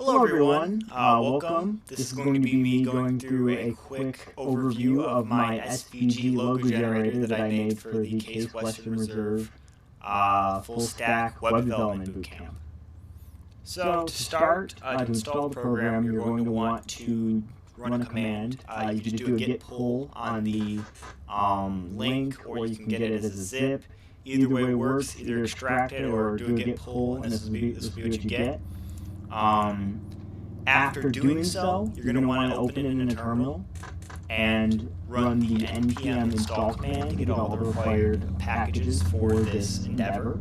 Hello everyone, welcome. This is going to be me going through a quick overview of my SVG logo generator that I made for the Case Western Reserve full stack web development bootcamp. So to start, to install the program, you're going to want to run a command. You just do a git pull on the link, or you can get it as a zip. Either way works, either extract it or do a git pull, and this will be what you get. After doing so, you're going to want to open it in a terminal and run the npm install command to get all the required packages for this endeavor.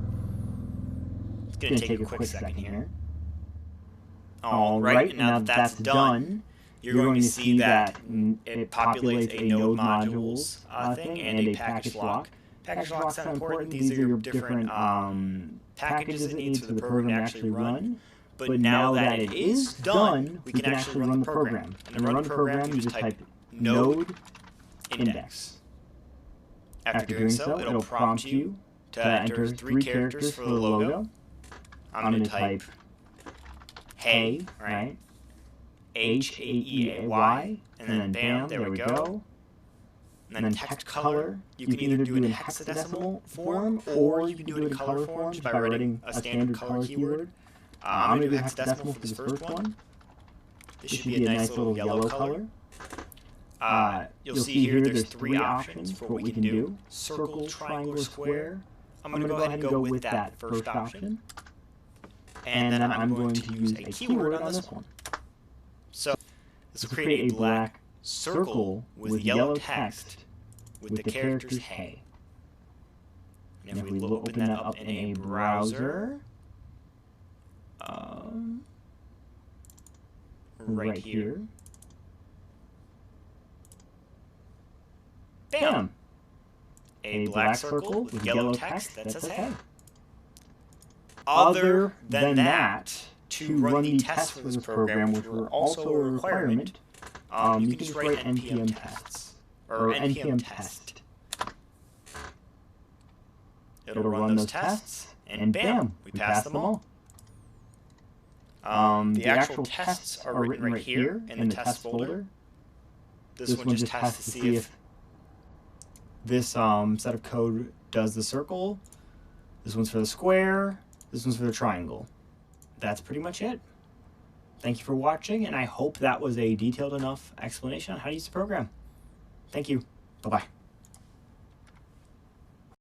It's going to take a quick second here. Alright, now that that's done, you're going to see that it populates a node modules thing and a package lock. Package lock's not important. These are your different packages it needs for the program to actually run. But now that it is done, we can actually run the program. And to run the program, you just type node index. After doing so, it'll prompt you to enter 3 characters for the logo. I'm going to type hey, right? H-A-E-A-Y, and then bam, there we go. And then text color, you can either do it in hexadecimal form, or you can do it in color form just by writing a standard color keyword. I'm going to do hexadecimal for this first one. This should be a nice little yellow color. You'll see here there's 3 options for what we can do. Circle, triangle, or square. I'm going to go ahead and go with that first option. And then I'm going to use a keyword on this one. So this will create a black circle with yellow text with the characters hey. And if we open that up in a browser, right here, bam! A black circle with yellow text that says hey. Other than that, to run the tests for this program, which were also a requirement, you can just write npm tests, or npm test. It'll run those tests, and bam, we passed them all. The actual tests are written right here in the test folder. This one just tests to see if this set of code does the circle. This one's for the square. This one's for the triangle. That's pretty much it. Thank you for watching, and I hope that was a detailed enough explanation on how to use the program. Thank you. Bye-bye.